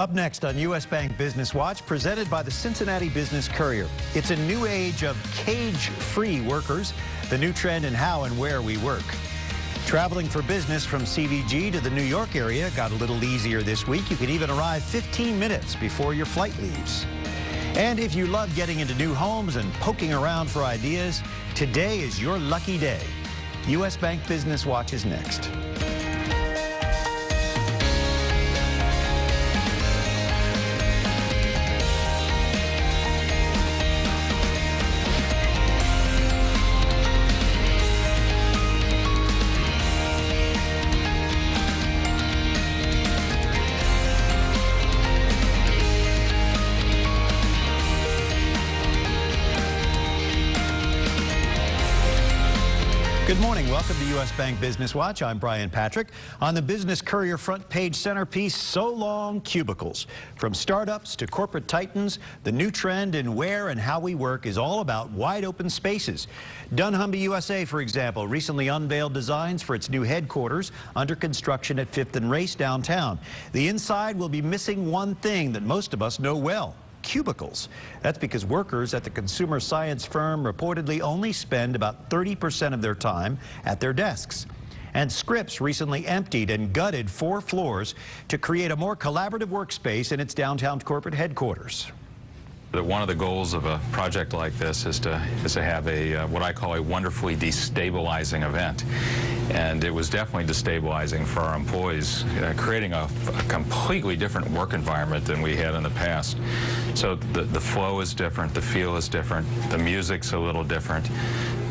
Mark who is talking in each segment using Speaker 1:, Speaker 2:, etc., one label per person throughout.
Speaker 1: Up next on U.S. Bank Business Watch, presented by the Cincinnati Business Courier. It's a new age of cage-free workers, the new trend in how and where we work. Traveling for business from CVG to the New York area got a little easier this week. You can even arrive 15 minutes before your flight leaves. And if you love getting into new homes and poking around for ideas, today is your lucky day. U.S. Bank Business Watch is next. Good morning. Welcome to U.S. Bank Business Watch. I'm Brian Patrick. On the Business Courier front page centerpiece, so long cubicles. From startups to corporate titans, the new trend in where and how we work is all about wide open spaces. dunnhumby USA, for example, recently unveiled designs for its new headquarters under construction at 5th and Race downtown. The inside will be missing one thing that most of us know well: cubicles. That's because workers at the consumer science firm reportedly only spend about 30% of their time at their desks. And Scripps recently emptied and gutted 4 floors to create a more collaborative workspace in its downtown corporate headquarters.
Speaker 2: One of the goals of a project like this is to have a what I call a wonderfully destabilizing event. And it was definitely destabilizing for our employees, creating a completely different work environment than we had in the past. So the flow is different, the feel is different, the music's a little different,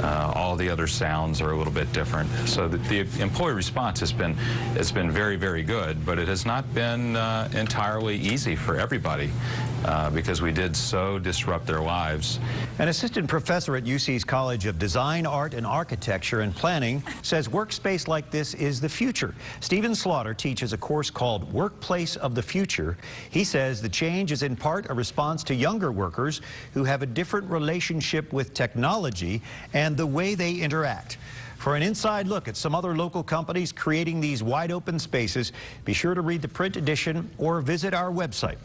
Speaker 2: all the other sounds are a little bit different. So the employee response has been very, very good, but it has not been entirely easy for everybody because we did so disrupt their lives.
Speaker 1: An assistant professor at UC's College of Design, Art, and Architecture and Planning says workspace like this is the future. Stephen Slaughter teaches a course called Workplace of the Future. He says the change is in part a response to younger workers who have a different relationship with technology and the way they interact. For an inside look at some other local companies creating these wide open spaces, be sure to read the print edition or visit our website.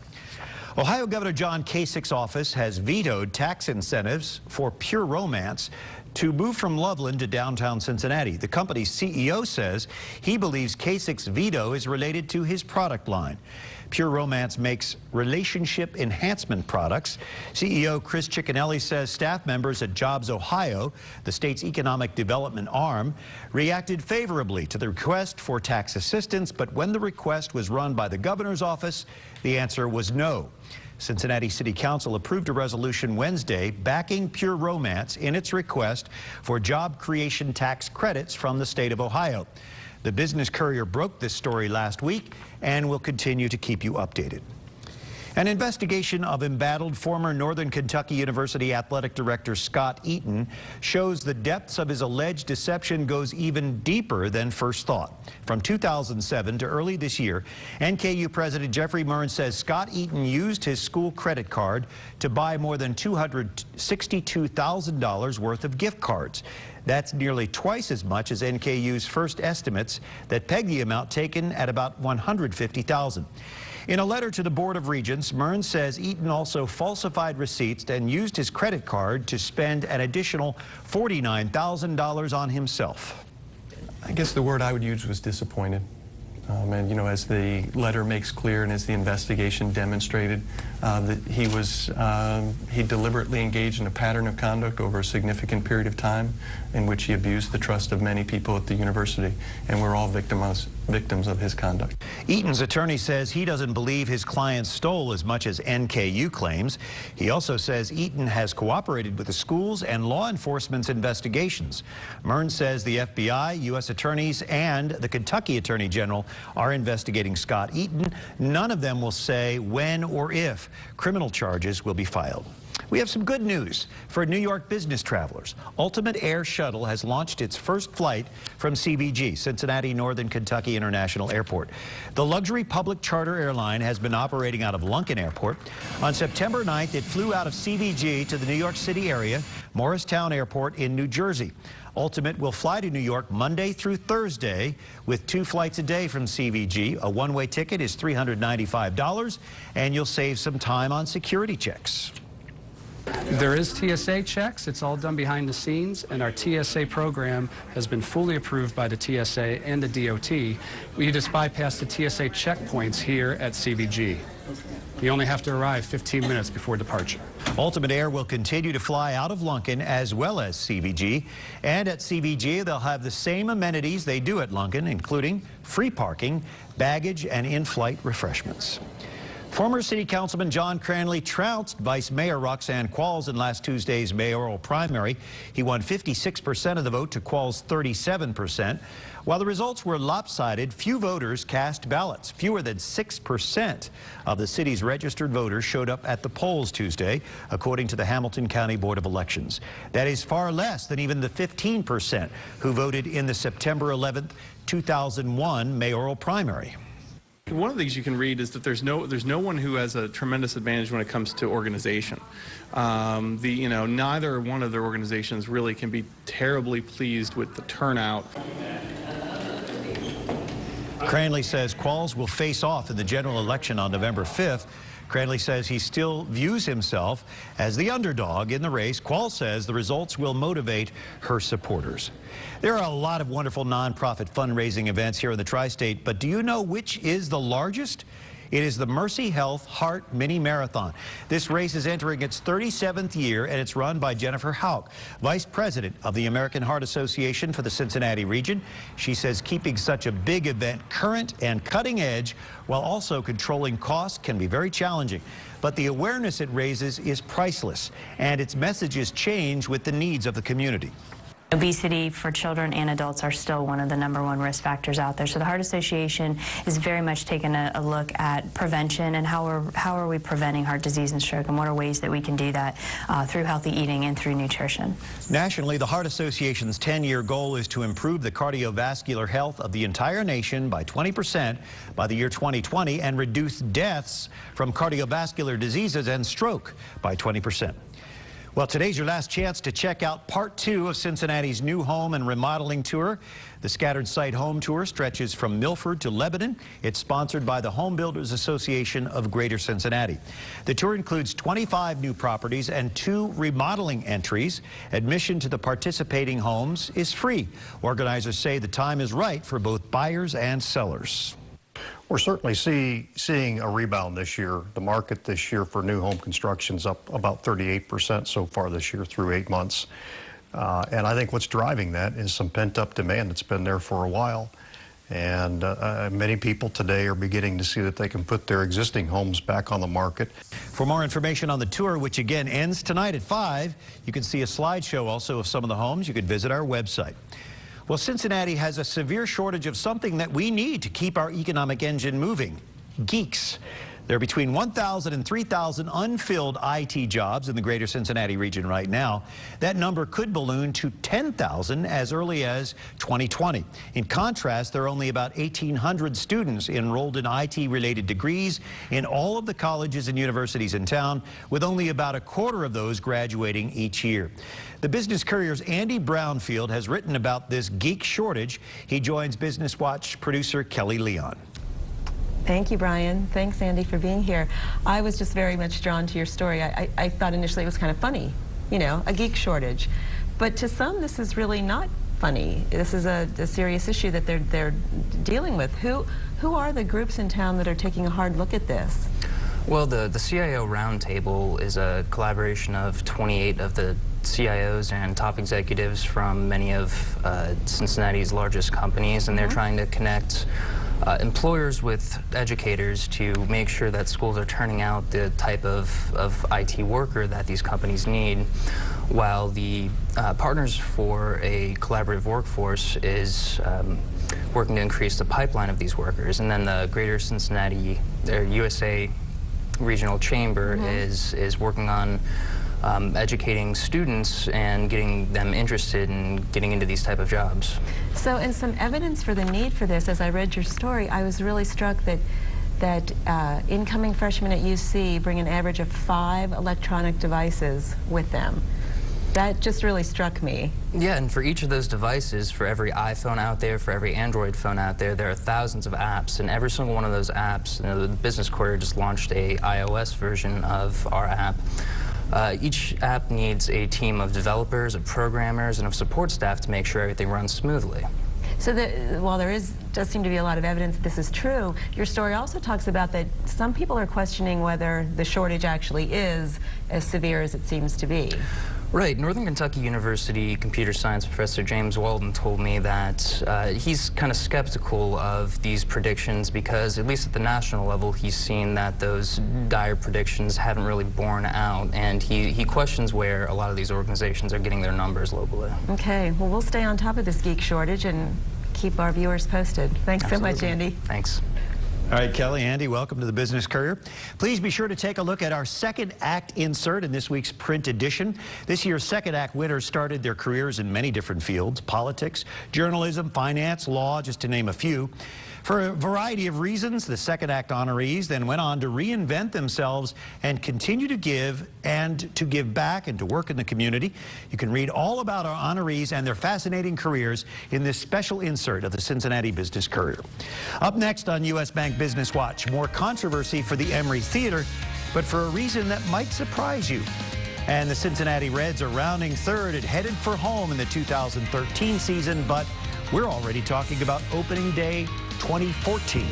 Speaker 1: Ohio Governor John Kasich's office has vetoed tax incentives for Pure Romance to move from Loveland to downtown Cincinnati. The company's CEO says he believes Kasich's veto is related to his product line. Pure Romance makes relationship enhancement products. CEO Chris Ciccanelli says staff members at Jobs Ohio, the state's economic development arm, reacted favorably to the request for tax assistance, but when the request was run by the governor's office, the answer was no. Cincinnati City Council approved a resolution Wednesday backing Pure Romance in its request for job creation tax credits from the state of Ohio. The Business Courier broke this story last week and will continue to keep you updated. An investigation of embattled former Northern Kentucky University Athletic Director Scott Eaton shows the depths of his alleged deception goes even deeper than first thought. From 2007 to early this year, NKU President Jeffrey Murn says Scott Eaton used his school credit card to buy more than $262,000 worth of gift cards. That's nearly twice as much as NKU's first estimates that pegged the amount taken at about $150,000. In a letter to the Board of Regents, Murn says Eaton also falsified receipts and used his credit card to spend an additional $49,000 on himself.
Speaker 3: I guess the word I would use was disappointed. And, you know, as the letter makes clear and as the investigation demonstrated, that he deliberately engaged in a pattern of conduct over a significant period of time in which he abused the trust of many people at the university, and we're all victims of his conduct.
Speaker 1: Eaton's attorney says he doesn't believe his client stole as much as NKU claims. He also says Eaton has cooperated with the schools and law enforcement's investigations. Murn says the FBI, U.S. attorneys, and the Kentucky Attorney General are investigating Scott Eaton. None of them will say when or if criminal charges will be filed. We have some good news for New York business travelers. Ultimate Air Shuttle has launched its first flight from CVG, Cincinnati Northern Kentucky International Airport. The luxury public charter airline has been operating out of Lunken Airport. On September 9th, it flew out of CVG to the New York City area, Morristown Airport in New Jersey. Ultimate will fly to New York Monday through Thursday with 2 flights a day from CVG. A one-way ticket is $395, and you'll save some time on security checks.
Speaker 4: There is TSA checks. It's all done behind the scenes, and our TSA program has been fully approved by the TSA and the DOT. We just bypass the TSA checkpoints here at CVG. You only have to arrive 15 minutes before departure.
Speaker 1: Ultimate Air will continue to fly out of Lunken as well as CVG. And at CVG, they'll have the same amenities they do at Lunken, including free parking, baggage, and in-flight refreshments. Former City Councilman John Cranley trounced Vice Mayor Roxanne Qualls in last Tuesday's mayoral primary. He won 56% of the vote to Qualls' 37%. While the results were lopsided, few voters cast ballots. Fewer than 6% of the city's registered voters showed up at the polls Tuesday, according to the Hamilton County Board of Elections. That is far less than even the 15% who voted in the September 11th, 2001 mayoral primary.
Speaker 5: One of the things you can read is that there's no one who has a tremendous advantage when it comes to organization. Neither one of their organizations really can be terribly pleased with the turnout.
Speaker 1: Cranley says Qualls will face off in the general election on November 5th. Cranley says he still views himself as the underdog in the race. Qualls says the results will motivate her supporters. There are a lot of wonderful nonprofit fundraising events here in the tri-state, but do you know which is the largest? It is the Mercy Health Heart Mini Marathon. This race is entering its 37th year, and it's run by Jennifer Houck, Vice President of the American Heart Association for the Cincinnati region. She says keeping such a big event current and cutting edge while also controlling costs can be very challenging. But the awareness it raises is priceless, and its messages change with the needs of the community.
Speaker 6: Obesity for children and adults are still one of the #1 risk factors out there. So the Heart Association is very much taking a look at prevention and how are we preventing heart disease and stroke, and what are ways that we can do that through healthy eating and through nutrition.
Speaker 1: Nationally, the Heart Association's 10-year goal is to improve the cardiovascular health of the entire nation by 20% by the year 2020 and reduce deaths from cardiovascular diseases and stroke by 20%. Well, today's your last chance to check out part 2 of Cincinnati's new home and remodeling tour. The Scattered Site Home Tour stretches from Milford to Lebanon. It's sponsored by the Home Builders Association of Greater Cincinnati. The tour includes 25 new properties and 2 remodeling entries. Admission to the participating homes is free. Organizers say the time is right for both buyers and sellers.
Speaker 7: We're certainly seeing a rebound this year. The market this year for new home construction is up about 38% so far this year through 8 months. And I think what's driving that is some pent-up demand that's been there for a while. And many people today are beginning to see that they can put their existing homes back on the market.
Speaker 1: For more information on the tour, which again ends tonight at 5, you can see a slideshow also of some of the homes. You can visit our website. Well, Cincinnati has a severe shortage of something that we need to keep our economic engine moving: geeks. There are between 1,000 and 3,000 unfilled IT jobs in the greater Cincinnati region right now. That number could balloon to 10,000 as early as 2020. In contrast, there are only about 1,800 students enrolled in IT-related degrees in all of the colleges and universities in town, with only about a quarter of those graduating each year. The Business Courier's Andy Brownfield has written about this geek shortage. He joins Business Watch producer Kelly Leon.
Speaker 8: Thank you, Brian. Thanks, Andy, for being here. I was just very much drawn to your story. I thought initially it was kind of funny, you know, a geek shortage. But to some, this is really not funny. This is a serious issue that they're dealing with. Who are the groups in town that are taking a hard look at this?
Speaker 9: Well, the CIO Roundtable is a collaboration of 28 of the CIOs and top executives from many of Cincinnati's largest companies, and they're trying to connect employers with educators to make sure that schools are turning out the type of IT worker that these companies need, while the Partners for a Collaborative Workforce is working to increase the pipeline of these workers. And then the Greater Cincinnati, their USA Regional Chamber is working on educating students and getting them interested in getting into these type of jobs.
Speaker 8: So, and some evidence for the need for this, as I read your story, I was really struck that incoming freshmen at UC bring an average of 5 electronic devices with them. That just really struck me.
Speaker 9: Yeah, and for each of those devices, for every iPhone out there, for every Android phone out there, there are thousands of apps, and every single one of those apps, the Business Courier just launched a iOS version of our app. Each app needs a team of developers, of programmers, and of support staff to make sure everything runs smoothly.
Speaker 8: So while there does seem to be a lot of evidence that this is true, your story also talks about that some people are questioning whether the shortage actually is as severe as it seems to be.
Speaker 9: Right. Northern Kentucky University computer science professor James Walden told me that he's kind of skeptical of these predictions because, at least at the national level, he's seen that those dire predictions haven't really borne out, and he questions where a lot of these organizations are getting their numbers locally.
Speaker 8: Okay. Well, we'll stay on top of this geek shortage and keep our viewers posted. Thanks
Speaker 9: Absolutely.
Speaker 8: so much, Andy.
Speaker 9: Thanks.
Speaker 1: All right, Kelly, Andy, welcome to the Business Courier. Please be sure to take a look at our second act insert in this week's print edition. This year's second act winners started their careers in many different fields: politics, journalism, finance, law, just to name a few. For a variety of reasons, the second act honorees then went on to reinvent themselves and continue to give back and to work in the community. You can read all about our honorees and their fascinating careers in this special insert of the Cincinnati Business Courier. Up next on U.S. Bank Business Watch, more controversy for the Emory Theater, but for a reason that might surprise you. And the Cincinnati Reds are rounding third and headed for home in the 2013 season, but we're already talking about opening day 2014.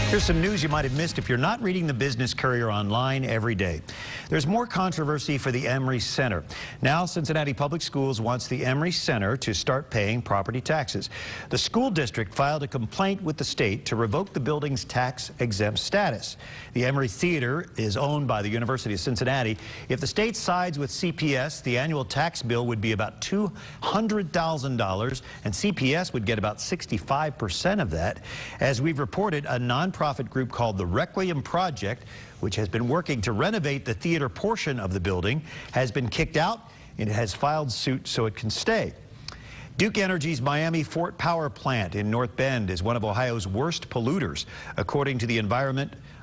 Speaker 1: Here's some news you might have missed if you're not reading the Business Courier online every day. There's more controversy for the Emory Center. Now, Cincinnati Public Schools wants the Emory Center to start paying property taxes. The school district filed a complaint with the state to revoke the building's tax-exempt status. The Emory Theater is owned by the University of Cincinnati. If the state sides with CPS, the annual tax bill would be about $200,000, and CPS would get about 65% of that. As we've reported, a nonprofit group called the Requiem Project, which has been working to renovate the theater portion of the building, has been kicked out, and it has filed suit so it can stay. Duke Energy's Miami Fort Power Plant in North Bend is one of Ohio's worst polluters, according to the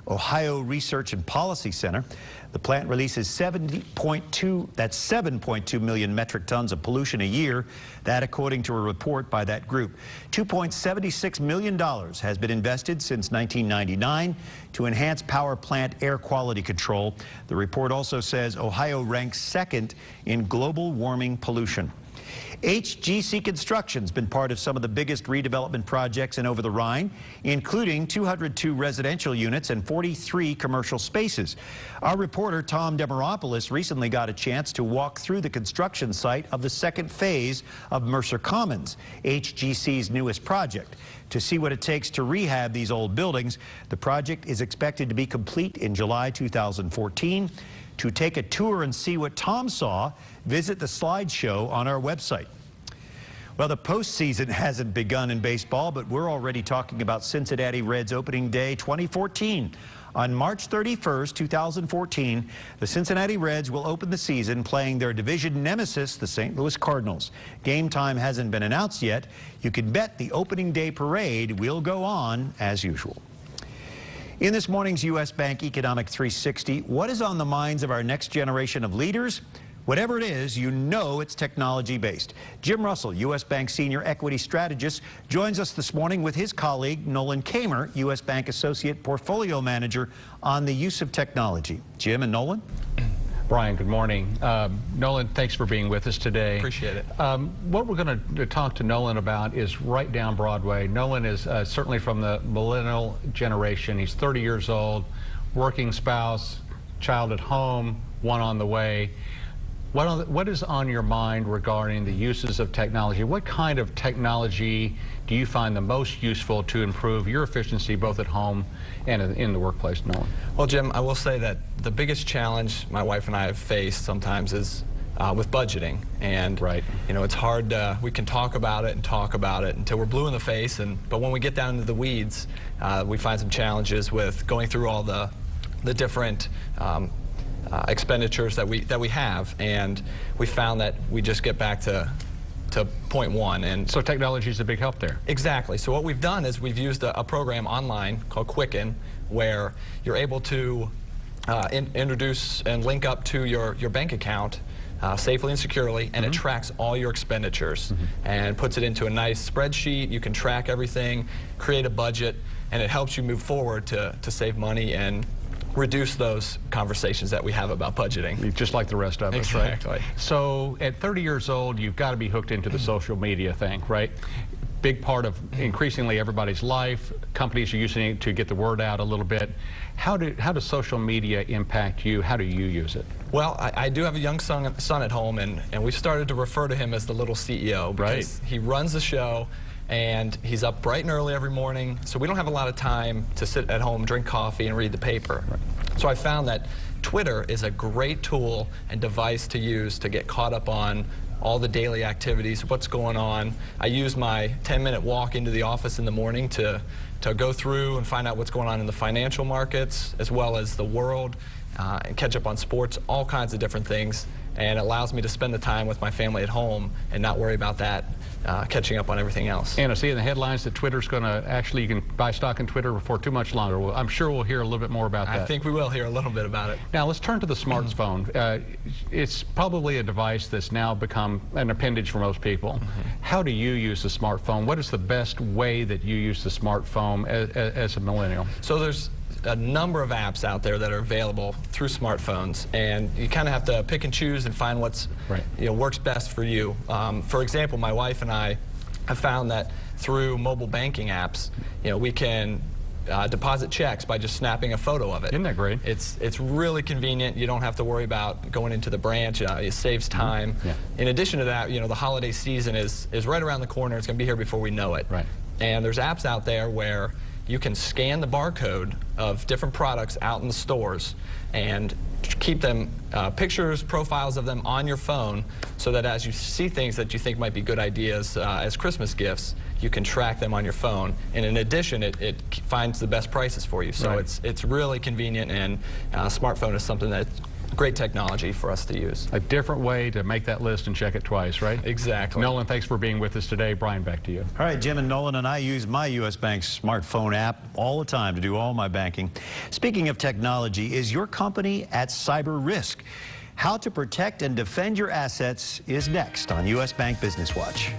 Speaker 1: Ohio Research and Policy Center. The plant releases 7.2 million metric tons of pollution a year. That, according to a report by that group. $2.76 million has been invested since 1999 to enhance power plant air quality control. The report also says Ohio ranks second in global warming pollution. HGC Construction's been part of some of the biggest redevelopment projects in Over the Rhine, including 202 residential units and 43 commercial spaces. Our reporter Tom Demeropoulos recently got a chance to walk through the construction site of the second phase of Mercer Commons, HGC's newest project. To see what it takes to rehab these old buildings, the project is expected to be complete in July 2014. To take a tour and see what Tom saw, visit the slideshow on our website. Well, the postseason hasn't begun in baseball, but we're already talking about Cincinnati Reds opening day 2014. On March 31st, 2014, the Cincinnati Reds will open the season playing their division nemesis, the St. Louis Cardinals. Game time hasn't been announced yet. You can bet the opening day parade will go on as usual. In this morning's U.S. Bank Economic 360, what is on the minds of our next generation of leaders? Whatever it is, you know it's technology-based. Jim Russell, U.S. Bank Senior Equity Strategist, joins us this morning with his colleague, Nolan Kamer, U.S. Bank Associate Portfolio Manager, on the use of technology. Jim and Nolan?
Speaker 10: Brian, good morning. Nolan, thanks for being with us today.
Speaker 5: Appreciate it.
Speaker 10: What we're going to talk to Nolan about is right down Broadway. Nolan is certainly from the millennial generation. He's 30 years old, working spouse, child at home, one on the way. What is on your mind regarding the uses of technology? What kind of technology do you find the most useful to improve your efficiency both at home and in the workplace, Nolan?
Speaker 11: Well, Jim, I will say that the biggest challenge my wife and I have faced sometimes is with budgeting. And, you know, it's hard, we can talk about it until we're blue in the face, but when we get down into the weeds, we find some challenges with going through all the different expenditures that we have, and we found that we just get back to point one. And
Speaker 10: so technology is a big help there.
Speaker 11: Exactly. So what we've done is we've used a program online called Quicken, where you're able to introduce and link up to your bank account safely and securely, and it tracks all your expenditures and puts it into a nice spreadsheet. You can track everything, create a budget, and it helps you move forward to save money and reduce those conversations that we have about budgeting.
Speaker 10: Just like the rest of us, right? Exactly. So at 30 years old, you've got to be hooked into the social media thing, right? Big part of increasingly everybody's life. Companies are using it to get the word out a little bit. How does social media impact you? How do you use it?
Speaker 11: Well, I do have a young son at home, and we've started to refer to him as the little CEO, because he runs the show, and he's up bright and early every morning, so we don't have a lot of time to sit at home, drink coffee, and read the paper. So I found that Twitter is a great tool and device to use to get caught up on all the daily activities, what's going on. I use my 10-minute walk into the office in the morning to go through and find out what's going on in the financial markets, as well as the world, and catch up on sports, all kinds of different things. And it allows me to spend the time with my family at home and not worry about that, catching up on everything else.
Speaker 10: And I see in the headlines that Twitter's going to actually, you can buy stock in Twitter for too much longer. Well, I'm sure we'll hear a little bit more about that.
Speaker 11: I think we will hear a little bit about it.
Speaker 10: Now let's turn to the smartphone. It's probably a device that's now become an appendage for most people. How do you use the smartphone? What is the best way that you use the smartphone as a millennial?
Speaker 11: So there's a number of apps out there that are available through smartphones, and you kind of have to pick and choose and find what's works best for you. For example, my wife and I have found that through mobile banking apps, we can deposit checks by just snapping a photo of it.
Speaker 10: Isn't that great?
Speaker 11: It's really convenient. You don't have to worry about going into the branch. It saves time. In addition to that, the holiday season is right around the corner. It's going to be here before we know it. And there's apps out there where you can scan the barcode of different products out in the stores and keep them, pictures, profiles of them on your phone, so that as you see things that you think might be good ideas as Christmas gifts, you can track them on your phone. And in addition, it finds the best prices for you. So it's really convenient, and smartphone is something that's great technology for us to use.
Speaker 10: A different way to make that list and check it twice, right?
Speaker 11: Exactly.
Speaker 10: Nolan, thanks for being with us today. Brian, back to you.
Speaker 1: All right, Jim and Nolan and I use my U.S. Bank smartphone app all the time to do all my banking. Speaking of technology, is your company at cyber risk? How to protect and defend your assets is next on U.S. Bank Business Watch.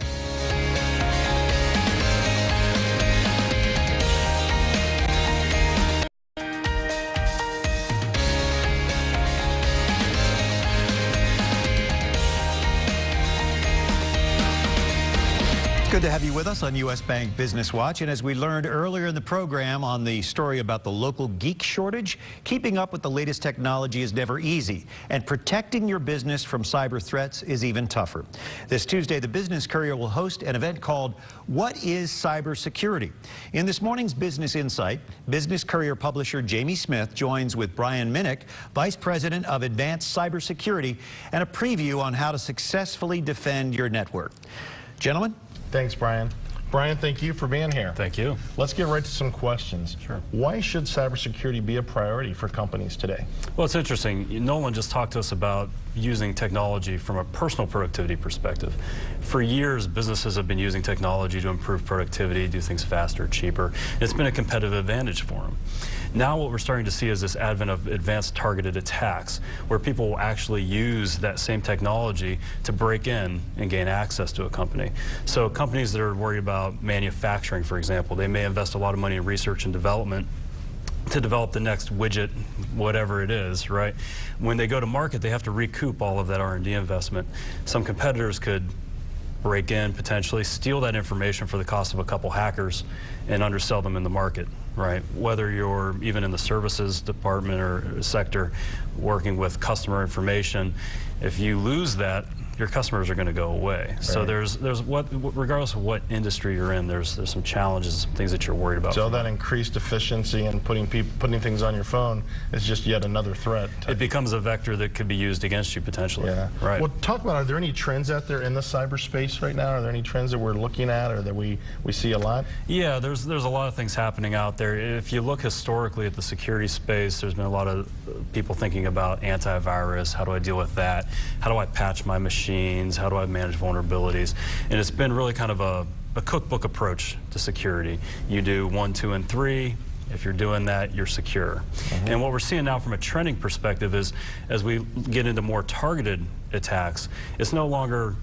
Speaker 1: Good to have you with us on U.S. Bank Business Watch. And as we learned earlier in the program on the story about the local geek shortage, keeping up with the latest technology is never easy, and protecting your business from cyber threats is even tougher. This Tuesday, the Business Courier will host an event called What is Cybersecurity? In this morning's Business Insight, Business Courier publisher Jamie Smith joins with Brian Minnick, Vice President of Advanced Cybersecurity, and a preview on how to successfully defend your network. Gentlemen?
Speaker 12: Thanks, Brian. Brian, thank you for being here.
Speaker 13: Thank you.
Speaker 12: Let's get right to some questions.
Speaker 13: Sure.
Speaker 12: Why should cybersecurity be a priority for companies today?
Speaker 13: Well, it's interesting. Nolan just talked to us about using technology from a personal productivity perspective. For years, businesses have been using technology to improve productivity, do things faster, cheaper. It's been a competitive advantage for them. Now what we're starting to see is this advent of advanced targeted attacks, where people will actually use that same technology to break in and gain access to a company. So companies that are worried about manufacturing, for example, they may invest a lot of money in research and development to develop the next widget, whatever it is, right? When they go to market, they have to recoup all of that R&D investment. Some competitors could break in, potentially steal that information for the cost of a couple hackers and undersell them in the market. right? Whether you're even in the services department or sector working with customer information, if you lose that, your customers are going to go away. Right. So there's regardless of what industry you're in, there's some challenges, some things that you're worried about.
Speaker 12: So that increased efficiency and putting things on your phone is just yet another threat.
Speaker 13: It becomes a vector that could be used against you potentially.
Speaker 12: Yeah.
Speaker 13: Right.
Speaker 12: Well, talk about, are there any trends out there in the cyberspace right now? Are there any trends that we're looking at or that we see a lot?
Speaker 13: Yeah, there's a lot of things happening out there. If you look historically at the security space, there's been a lot of people thinking about antivirus. How do I deal with that? How do I patch my machines? How do I manage vulnerabilities? And it's been really kind of a cookbook approach to security. You do 1, 2, and 3. If you're doing that, you're secure. And what we're seeing now from a trending perspective is, as we get into more targeted attacks, it's no longer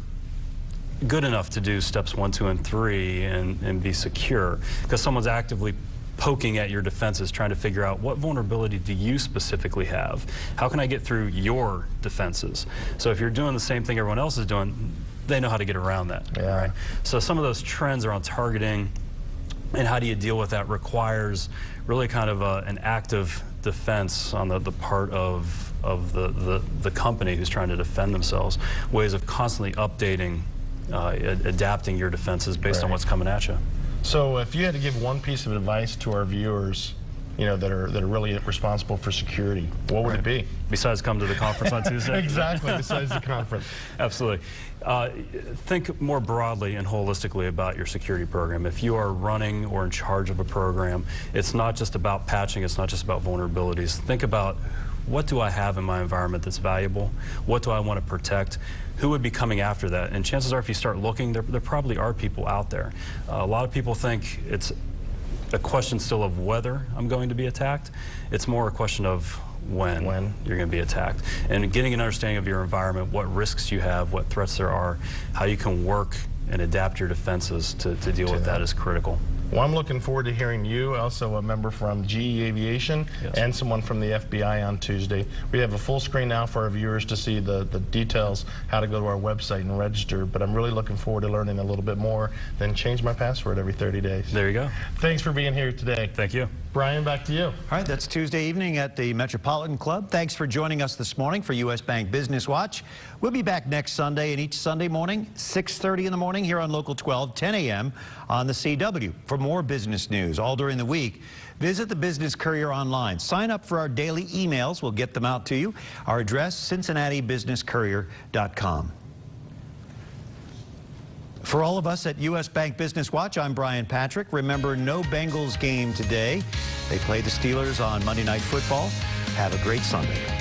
Speaker 13: good enough to do steps 1, 2, and 3 and be secure, because someone's actively poking at your defenses, trying to figure out what vulnerability do you specifically have? How can I get through your defenses? So if you're doing the same thing everyone else is doing, they know how to get around that.
Speaker 12: Yeah.
Speaker 13: Right? So some of those trends around targeting and how do you deal with that requires really kind of an active defense on the part of the company who's trying to defend themselves, ways of constantly updating, adapting your defenses based on what's coming at you.
Speaker 12: So if you had to give one piece of advice to our viewers, you know, that are really responsible for security, what would it be?
Speaker 13: Besides come to the conference on Tuesday?
Speaker 12: Exactly, besides the conference.
Speaker 13: Absolutely. Think more broadly and holistically about your security program. If you are running or in charge of a program, it's not just about patching, it's not just about vulnerabilities. Think about, what do I have in my environment that's valuable? What do I want to protect? Who would be coming after that? And chances are, if you start looking, there probably are people out there. A lot of people think it's a question still of whether I'm going to be attacked. It's more a question of when you're going to be attacked. And getting an understanding of your environment, what risks you have, what threats there are, how you can work and adapt your defenses to deal with that is critical.
Speaker 12: Well, I'm looking forward to hearing you, also a member from GE Aviation, and someone from the FBI on Tuesday. We have a full screen now for our viewers to see the details, how to go to our website and register, but I'm really looking forward to learning a little bit more, then change my password every 30 days.
Speaker 13: There you go.
Speaker 12: Thanks for being here today.
Speaker 13: Thank you.
Speaker 12: Brian, back to you.
Speaker 1: All right, that's Tuesday evening at the Metropolitan Club. Thanks for joining us this morning for U.S. Bank Business Watch. We'll be back next Sunday and each Sunday morning, 6:30 in the morning here on Local 12, 10 a.m. on the CW. For more business news all during the week, visit the Business Courier online. Sign up for our daily emails. We'll get them out to you. Our address, cincinnatibusinesscourier.com. For all of us at U.S. Bank Business Watch, I'm Brian Patrick. Remember, no Bengals game today. They play the Steelers on Monday Night Football. Have a great Sunday.